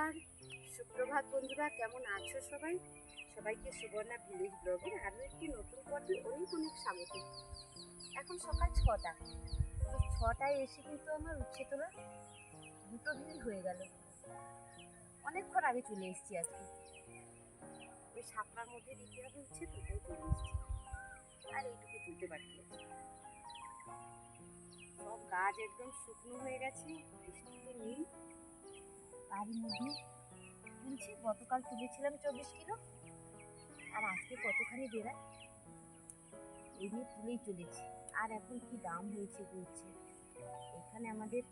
নমস্কার, সুপ্রভাত বন্ধুরা, কেমন আছো সবাই? সবাইকে সুবর্ণা ভিলেজ ব্লগের আরও একটি নতুন পর্বে অনেক অনেক স্বাগত। এখন সকাল 6টা, তো 6টায় এসে কিন্তু আমার উচ্ছে তোলা 2টো ভিড় হয়ে গেল। অনেকক্ষণ আগে চলে এসেছি আজকে, ওই 7টার মধ্যে দিতে হবে উচ্ছে, তো তাই চলে এসেছি। আর এইটুকু তুলতে বাকি আছে। সব গাছ একদম শুকনো হয়ে গেছে, বৃষ্টি তো নেই, তারই মধ্যে তুলছি। গতকাল তুলেছিলাম 24 কিলো, আর আজকে কতখানি বেড়ায় এই নিয়ে তুলেই চলেছি। আর এখন কি দাম হয়েছে বলছে, এখানে আমাদের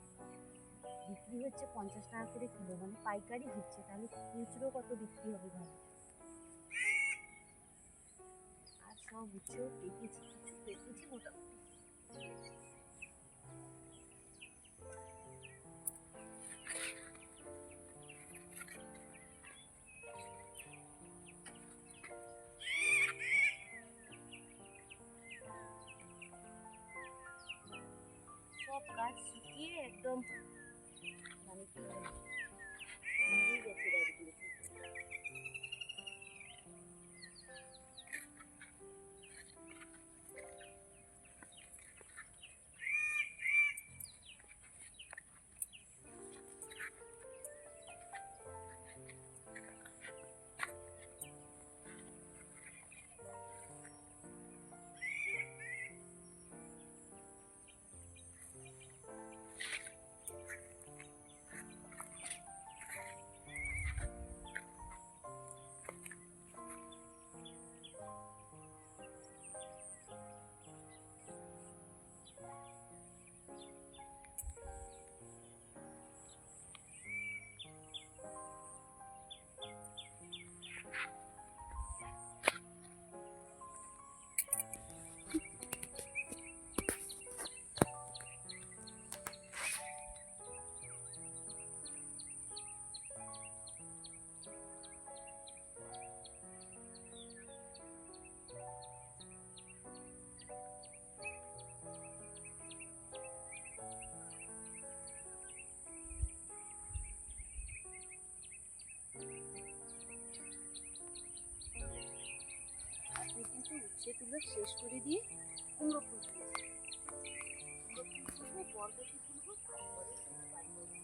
বিক্রি হচ্ছে 50 টাকা করে কিলো, মানে পাইকারি হচ্ছে, তাহলে খুচরো কত বিক্রি হবে ভালো। আর সব উচ্ছেও পেকেছি, কিছু পেকেছি মোটামুটি। সব গাছ শুকিয়ে একদম মানে কি মরে গেছে গাছগুলো। কিন্তু উচ্ছে তুলে শেষ করে দিয়ে কুমড়ো ফুল তুলেছি। কুমড়ো ফুল তুলবো, বরবটি তুলবো, তারপরে কিন্তু বাড়ি যাবো।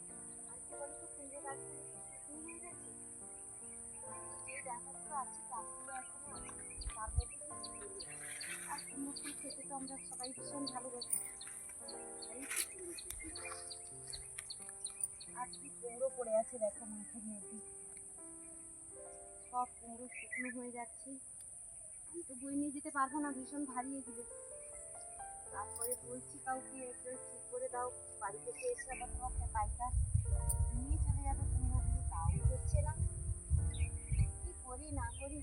আর কি বলতো, কুমড়ো গাছগুলো শুকনো হয়ে গেছে, যে ডাঁটাগুলো আছে গাছগুলো এখনো আছে, তার মধ্যে কিছু বেরিয়েছে। আর কুমড়ো ফুল খেতে তো আমরা সবাই ভীষণ ভালোবাসি, তাই কুমড়ো ফুল তুলবো। আর কি কুমড়ো পড়ে আছে দেখো মাঠের মধ্যে, সব কুমড়ো শুকনো হয়ে যাচ্ছে। আমি তো বই নিয়ে যেতে পারবো না, ভীষণ ভারী এগুলো। তারপরে বলছি কাউকে একটু ঠিক করে দাও, বাড়ি থেকে এসে আবার তোমাকে পাইকার নিয়ে চলে যাবে কুমড়োগুলো, তাও হচ্ছে না। কি করি না করি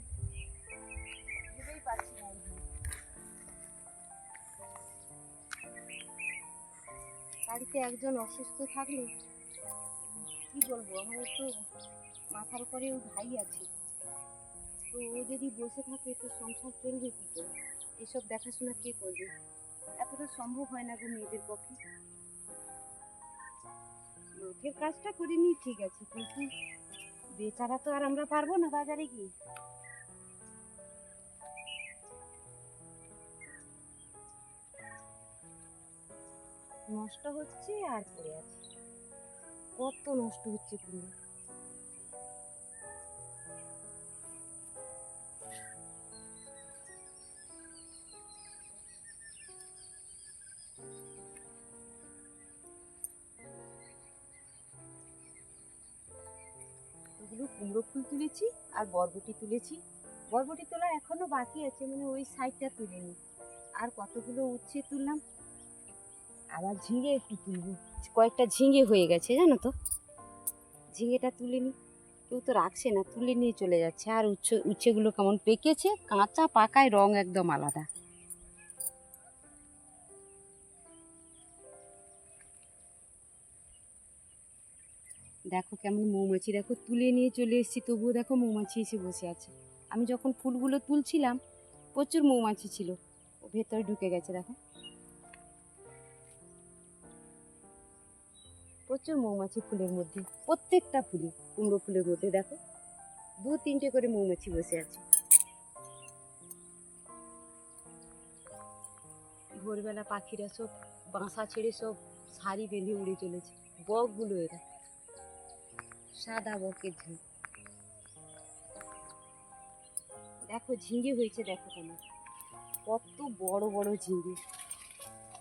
ভেবেই পাচ্ছি না। এইগুলো বাড়িতে একজন অসুস্থ থাকলে কি বলবো, আমার একটু মাথার উপরে ওই ভাই আছে, তো ও যদি বসে থাকে তো সংসার চলবে কি করে? এসব দেখাশোনা কে করবে? এতটা সম্ভব হয় না গো মেয়েদের পক্ষে। মাঠের কাজটা করে নিই ঠিক আছে, কিন্তু বেচারা তো আর আমরা পারবো না বাজারে গিয়ে। নষ্ট হচ্ছে আর পড়ে আছে, কত নষ্ট হচ্ছে কুমড়ো। ওগুলো কুমড়ো ফুল তুলেছি আর বরবটি তুলেছি। বরবটি তোলা এখনো বাকি আছে, মানে ওই সাইডটা তুলিনি। আর কতগুলো উচ্ছে তুললাম, আবার ঝিঙে একটু তুলবো। কয়েকটা ঝিঙে হয়ে গেছে জানো তো, ঝিঙেটা তুলে নি। কেউ তো রাখছে না, তুলে নিয়ে চলে যাচ্ছে। আর উচ্ছেগুলো কেমন পেকেছে, কাঁচা পাকায় রং একদম আলাদা। দেখো কেমন মৌমাছি, দেখো তুলে নিয়ে চলে এসেছি, তবুও দেখো মৌমাছি এসে বসে আছে। আমি যখন ফুলগুলো তুলছিলাম প্রচুর মৌমাছি ছিল, ও ভেতরে ঢুকে গেছে দেখো। প্রচুর মৌমাছি ফুলের মধ্যে, প্রত্যেকটা ফুলে, কুমড়ো ফুলের মধ্যে দেখো 2-3টে করে মৌমাছি বসে আছে। ভোরবেলা পাখিরা সব বাসা ছেড়ে সব সারি বেঁধে উড়ে চলেছে। বকগুলো এরা, সাদা বকের ঝাঁক। দেখো ঝিঙ্গে হয়েছে, দেখো কেমন, কত বড় বড় ঝিঙ্গে।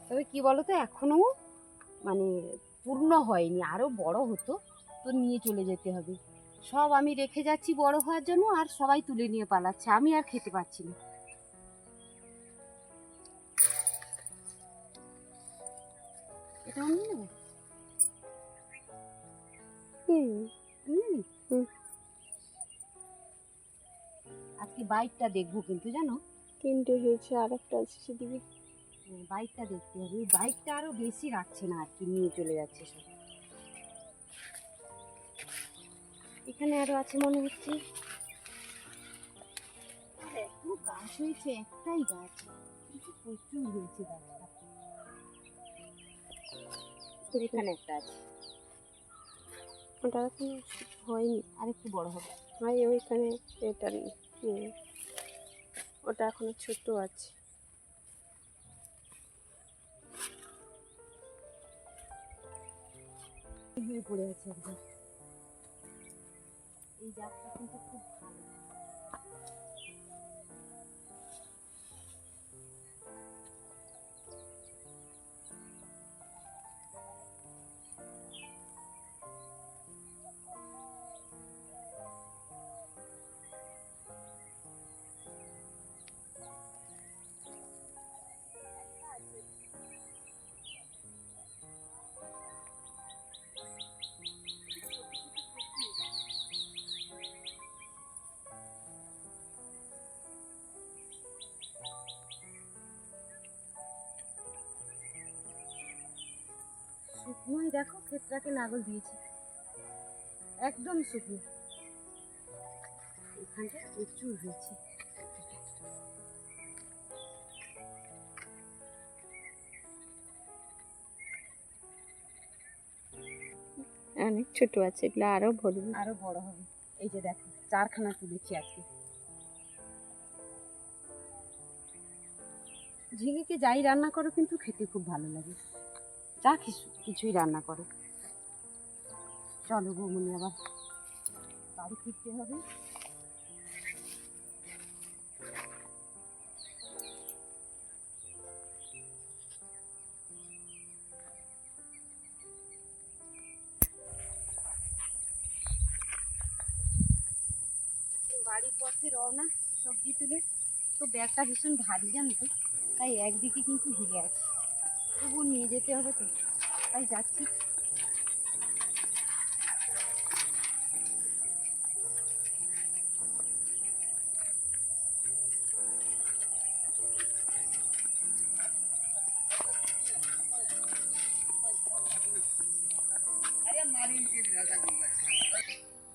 তবে কি বলতো, এখনো মানে পূর্ণ হয়নি, আরো বড় হতো তো নিয়ে চলে যেতে হবে। সব আমি রেখে যাচ্ছি বড় হওয়ার জন্য, আর সবাই তুলে নিয়ে পালাচ্ছে, আমি আর খেতে পারছি না। এটা নিয়ে নেবো। আজকে বাইকটা দেখবো কিন্তু, জানো 3টে হয়েছে, আর একটা আছে সেদিকে। বাইকটা দেখতে হবে। ওই বাইকটা আরো বেশি রাখছে না আর কি, নিয়ে চলে যাচ্ছে সব। এখানে আরো আছে মনে হচ্ছে। এত গাছ হয়েছে, একটাই গাছ কিন্তু প্রচুর হয়েছে গাছটা। এখানে একটা আছে, ওটা এখন হয়নি, আর একটু বড় হবে। হয় ওইখানে। এটা ওটা এখনো ছোট আছে। হয়ে পড়ে আছে একদম। এই জাতটা কিন্তু খুব ভালো। শুকনোই দেখো, ক্ষেতটাকে লাঙল দিয়েছি, একদম শুকনো। এখানটা প্রচুর হয়েছে। অনেক ছোট আছে, এগুলো আরো ভরবে, আরো বড় হবে। এই যে দেখো 4খানা তুলেছি আজকে। ঝিঙেকে যাই রান্না করো কিন্তু খেতে খুব ভালো লাগে, যা কিছুই রান্না করো। চলো বৌমনি, আবার বাড়ি ফিরতে হবে। বাড়ির পথে রওনা, সবজি তুলে। তো ব্যাগটা ভীষণ ভারী জানো তো, তাই একদিকে কিন্তু হিলে আছে, তবুও নিয়ে যেতে হবে তো, তাই যাচ্ছি।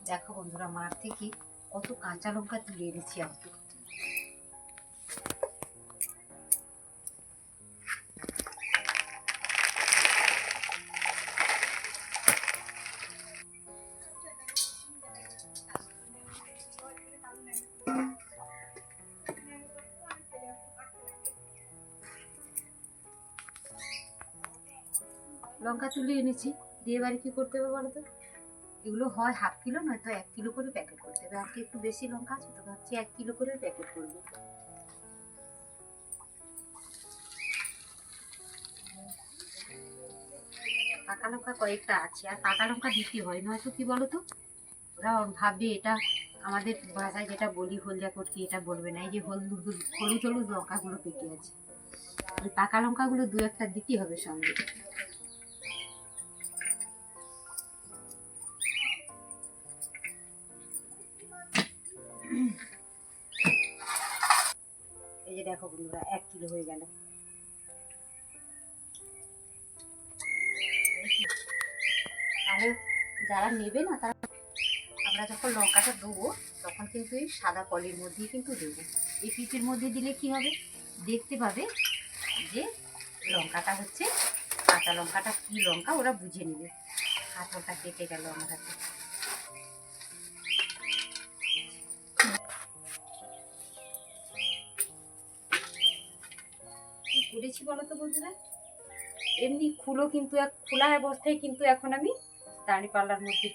দেখো বন্ধুরা, মাঠ থেকে কত কাঁচা লঙ্কা তুলে এনেছি আজকে। লঙ্কা তুলে এনেছি, দিয়ে বাড়ি কি করতে হবে বলো তো? এগুলো হয় ½ কিলো, নয়তো 1 কিলো করে প্যাকেট করতে হবে। আজকে একটু বেশি লঙ্কা আছে তো ভাবছি 1 কিলো করে প্যাকেট করবো। পাকা লঙ্কা কয়েকটা আছে, আর পাকা লঙ্কা দিতে হয়, নয়তো কি বলতো ওরা ভাববে এটা আমাদের ভাষায় যেটা বলি হলদিয়া করছি, এটা বলবে না। এই যে হলুদ হলুদ হলুদ লঙ্কাগুলো পেকে আছে, এই পাকা লঙ্কাগুলো 2-1টা দিতে হবে সঙ্গে। এই যে দেখো বন্ধুরা, 1 কিলো হয়ে গেল। তাহলে যারা নেবে না, তারা আমরা যখন লঙ্কাটা দেবো তখন কিন্তু এই সাদা পলির মধ্যেই কিন্তু দেবো। এই পিঠের মধ্যে দিলে কি হবে, দেখতে পাবে যে লঙ্কাটা হচ্ছে কাঁচা লঙ্কাটা কি লঙ্কা, ওরা বুঝে নেবে। হাতটা কেটে গেল আমার হাতে। কি করেছি বলো তো বন্ধুরা, এমনি খুলো কিন্তু খোলা অবস্থায় কিন্তু এখন আমি দাঁড়িপাল্লার মধ্যে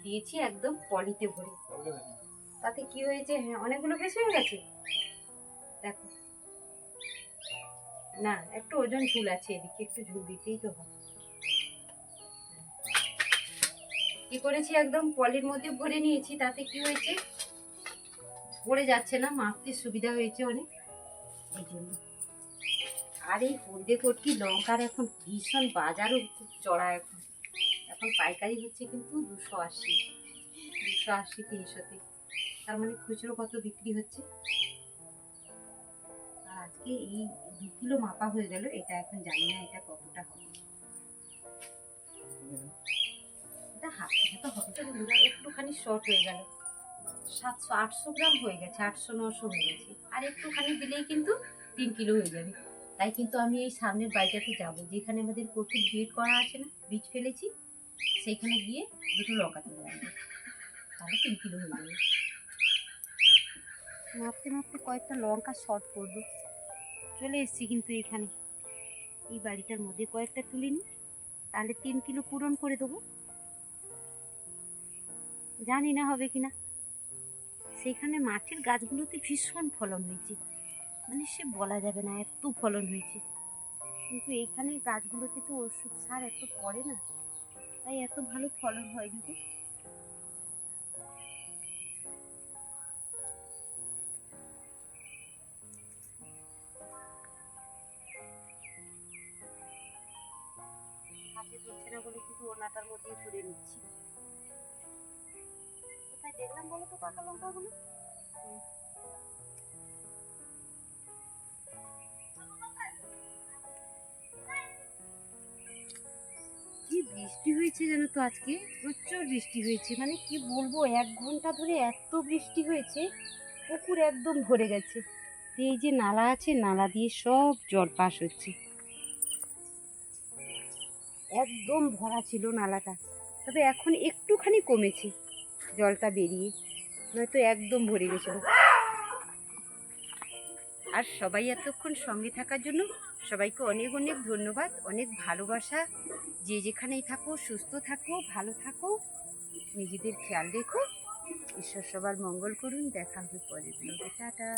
দিয়েছি একদম পলিতে ভরে। তাতে কি হয়েছে, হ্যাঁ অনেকগুলো বেশি হয়ে গেছে। দেখো না, একটু ওজন ঝুল আছে, এদিকে একটু ঝুল দিতেই তো হবে। কি করেছি, একদম পলির মধ্যে ভরে নিয়েছি। তাতে কি হয়েছে, পড়ে যাচ্ছে না, মাপতে সুবিধা হয়েছে অনেক, এই জন্য। আর এই হলদে কটকি লঙ্কার এখন ভীষণ বাজারও খুব চড়া। এখন এখন পাইকারি হচ্ছে কিন্তু 280, 300-তে। তার মানে খুচরো কত বিক্রি হচ্ছে। আর আজকে এই 2 কিলো মাপা হয়ে গেল। এটা এখন জানি না এটা কতটা হবে। এটা হাফ কেজি তো হবে। বন্ধুরা একটুখানি শর্ট হয়ে গেল, 700-800 গ্রাম হয়ে গেছে, 800-900 হয়ে গেছে। আর একটুখানি দিলেই কিন্তু 3 কিলো হয়ে যাবে। তাই কিন্তু আমি এই সামনের বাড়িটাতে যাব, যেখানে আমাদের কচুর বেড করা আছে না, বীজ ফেলেছি, সেইখানে গিয়ে 2টো লঙ্কা তুলে আনবো, তাহলে 3 কিলো হয়ে যাবে। মাপতে মাপতে কয়েকটা লঙ্কা শর্ট করবো। চলে এসেছি কিন্তু এখানে, এই বাড়িটার মধ্যে কয়েকটা তুলে নিই, তাহলে 3 কিলো পূরণ করে দেবো। জানি না হবে কিনা। সেখানে মাঠের গাছগুলোতে ভীষণ ফলন হয়েছে, মানে সে বলা যাবে না এত ফলন হয়েছে। কিন্তু এখানে গাছগুলোতে তো ওষুধ সার এত পড়ে না, তাই এত ভালো ফলন হয়নি। তো হাতে ধরছে না বলে কিন্তু ওনাটার মধ্যেই ধরে নিচ্ছি। কোথায় দেখলাম বলো তো পাকা লঙ্কাগুলো? কি বৃষ্টি হয়েছে জানো তো, আজকে প্রচুর বৃষ্টি হয়েছে। মানে কি বলবো, 1 ঘন্টা ধরে এত বৃষ্টি হয়েছে, পুকুর একদম ভরে গেছে। এই যে নালা আছে, নালা দিয়ে সব জল পাস হচ্ছে, একদম ভরা ছিল নালাটা। তবে এখন একটুখানি কমেছে জলটা বেরিয়ে, নয়তো একদম ভরে গেছিল। আর সবাই এতক্ষণ সঙ্গে থাকার জন্য সবাইকে অনেক অনেক ধন্যবাদ, অনেক ভালোবাসা। যে যেখানেই থাকো সুস্থ থাকো, ভালো থাকো, নিজেদের খেয়াল রেখো। ঈশ্বর সবার মঙ্গল করুন। দেখা হবে পরের ব্লগে। টাটা।